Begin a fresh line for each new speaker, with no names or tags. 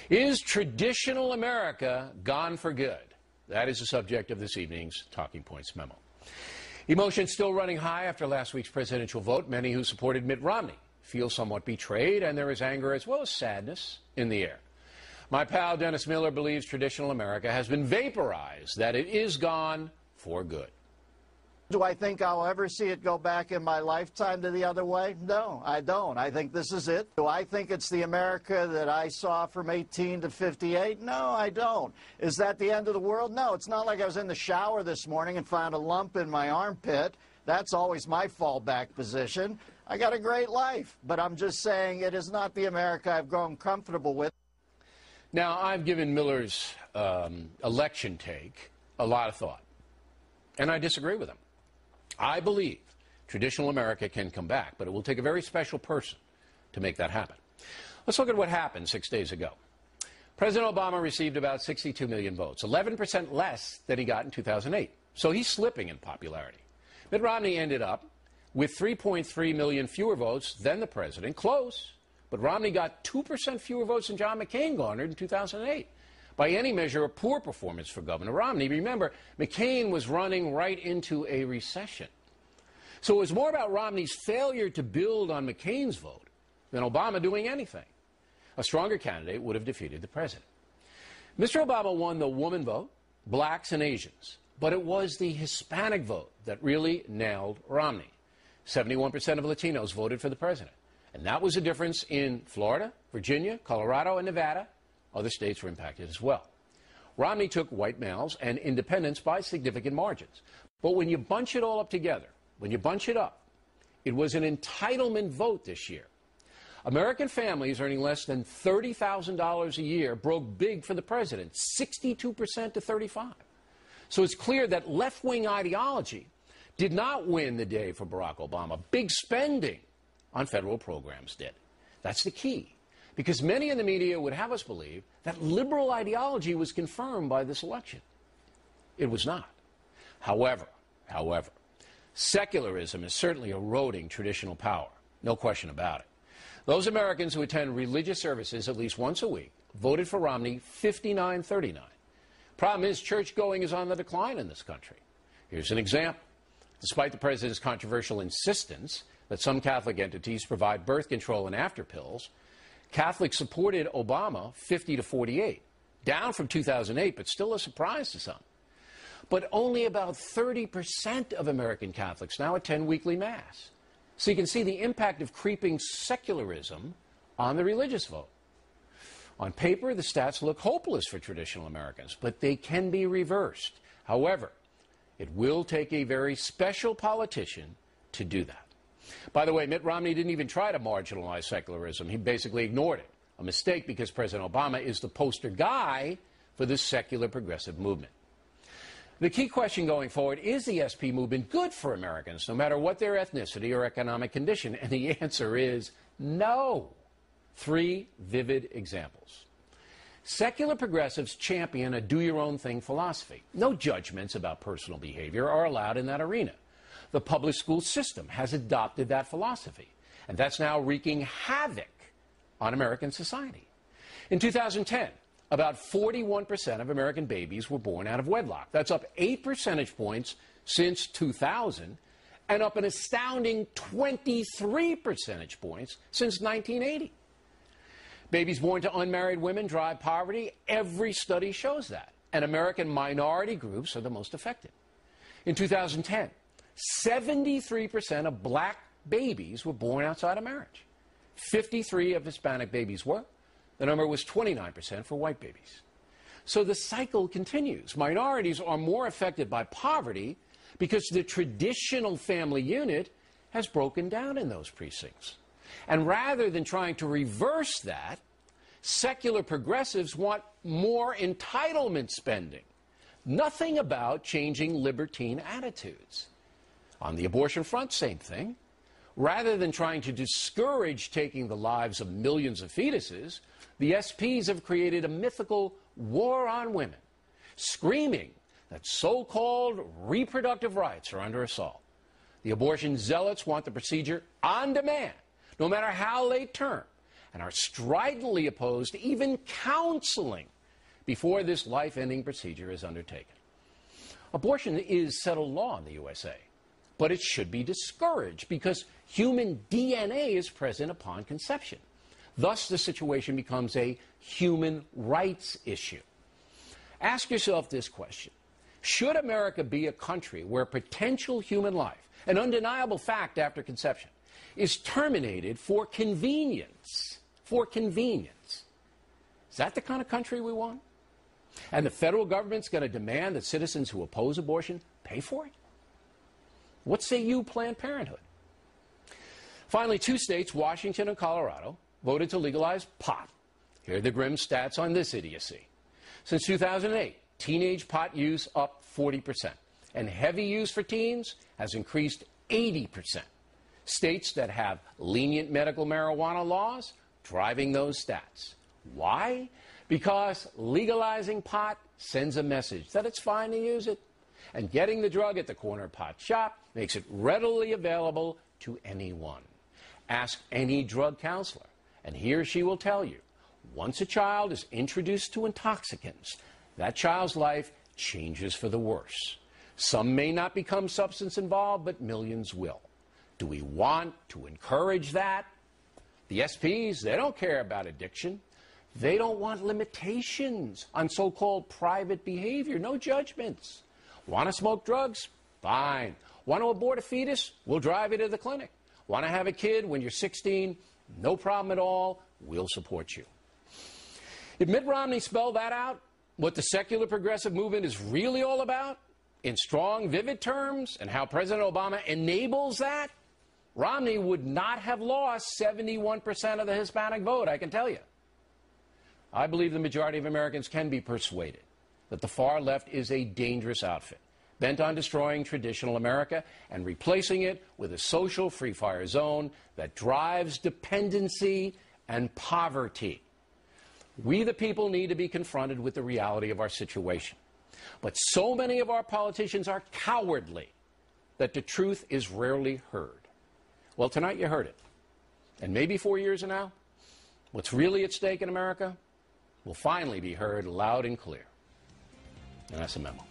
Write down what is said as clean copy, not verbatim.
Is traditional America gone for good? That is the subject of this evening's Talking Points memo. Emotions still running high after last week's presidential vote. Many who supported Mitt Romney feel somewhat betrayed, and there is anger as well as sadness in the air. My pal Dennis Miller believes traditional America has been vaporized, that it is gone for good.
Do I think I'll ever see it go back in my lifetime to the other way? No, I don't. I think this is it. Do I think it's the America that I saw from 18 to 58? No, I don't. Is that the end of the world? No, it's not like I was in the shower this morning and found a lump in my armpit. That's always my fallback position. I got a great life, but I'm just saying it is not the America I've grown comfortable with.
Now, I've given Miller's election take a lot of thought, and I disagree with him. I believe traditional America can come back, but it will take a very special person to make that happen. Let's look at what happened 6 days ago. President Obama received about 62 million votes, 11% less than he got in 2008. So he's slipping in popularity. Mitt Romney ended up with 3.3 million fewer votes than the president. Close, but Romney got 2% fewer votes than John McCain garnered in 2008. By any measure, a poor performance for Governor Romney. Remember, McCain was running right into a recession. So it was more about Romney's failure to build on McCain's vote than Obama doing anything. A stronger candidate would have defeated the president. Mr. Obama won the woman vote, blacks and Asians, but it was the Hispanic vote that really nailed Romney. 71% of Latinos voted for the president. And that was the difference in Florida, Virginia, Colorado, and Nevada. Other states were impacted as well. Romney took white males and independents by significant margins. But when you bunch it all up together, when you bunch it up, it was an entitlement vote this year. American families earning less than $30,000 a year broke big for the president, 62% to 35%. So it's clear that left-wing ideology did not win the day for Barack Obama. Big spending on federal programs did. That's the key. Because many in the media would have us believe that liberal ideology was confirmed by this election. It was not. However, secularism is certainly eroding traditional power. No question about it. Those Americans who attend religious services at least once a week voted for Romney 59-39. Problem is, church-going is on the decline in this country. Here's an example. Despite the president's controversial insistence that some Catholic entities provide birth control and after pills, Catholics supported Obama 50-48, down from 2008, but still a surprise to some. But only about 30% of American Catholics now attend weekly Mass. So you can see the impact of creeping secularism on the religious vote. On paper, the stats look hopeless for traditional Americans, but they can be reversed. However, it will take a very special politician to do that. By the way, Mitt Romney didn't even try to marginalize secularism. He basically ignored it. A mistake because President Obama is the poster guy for this secular progressive movement. The key question going forward, is the SP movement good for Americans, no matter what their ethnicity or economic condition? And the answer is no. 3 vivid examples. Secular progressives champion a do-your-own-thing philosophy. No judgments about personal behavior are allowed in that arena. The public school system has adopted that philosophy, and that's now wreaking havoc on American society. In 2010, about 41% of American babies were born out of wedlock. That's up 8 percentage points since 2000, and up an astounding 23 percentage points since 1980. Babies born to unmarried women drive poverty. Every study shows that. And American minority groups are the most affected. In 2010, 73% of black babies were born outside of marriage. 53% of Hispanic babies were. The number was 29% for white babies. So the cycle continues. Minorities are more affected by poverty because the traditional family unit has broken down in those precincts. And rather than trying to reverse that, secular progressives want more entitlement spending. Nothing about changing libertine attitudes. On the abortion front, same thing. Rather than trying to discourage taking the lives of millions of fetuses, the SPs have created a mythical war on women, screaming that so-called reproductive rights are under assault. The abortion zealots want the procedure on demand, no matter how late term, and are stridently opposed to even counseling before this life-ending procedure is undertaken. Abortion is settled law in the USA, but it should be discouraged because human DNA is present upon conception. Thus, the situation becomes a human rights issue. Ask yourself this question. Should America be a country where potential human life, an undeniable fact after conception, is terminated for convenience? For convenience. Is that the kind of country we want? And the federal government's going to demand that citizens who oppose abortion pay for it? What say you, Planned Parenthood? Finally, 2 states, Washington and Colorado, voted to legalize pot. Here are the grim stats on this idiocy. Since 2008, teenage pot use up 40%, and heavy use for teens has increased 80%. States that have lenient medical marijuana laws driving those stats. Why? Because legalizing pot sends a message that it's fine to use it. And getting the drug at the corner pot shop makes it readily available to anyone. Ask any drug counselor, and he or she will tell you, once a child is introduced to intoxicants, that child's life changes for the worse. Some may not become substance involved, but millions will. Do we want to encourage that? The SPs, they don't care about addiction. They don't want limitations on so-called private behavior, no judgments. Want to smoke drugs? Fine. Want to abort a fetus? We'll drive you to the clinic. Want to have a kid when you're 16? No problem at all. We'll support you. If Mitt Romney spelled that out, what the secular progressive movement is really all about, in strong, vivid terms, and how President Obama enables that, Romney would not have lost 71% of the Hispanic vote, I can tell you. I believe the majority of Americans can be persuaded that the far left is a dangerous outfit, bent on destroying traditional America and replacing it with a social free-fire zone that drives dependency and poverty. We, the people, need to be confronted with the reality of our situation. But so many of our politicians are cowardly that the truth is rarely heard. Well, tonight you heard it. And maybe 4 years from now, what's really at stake in America will finally be heard loud and clear. And that's a memo.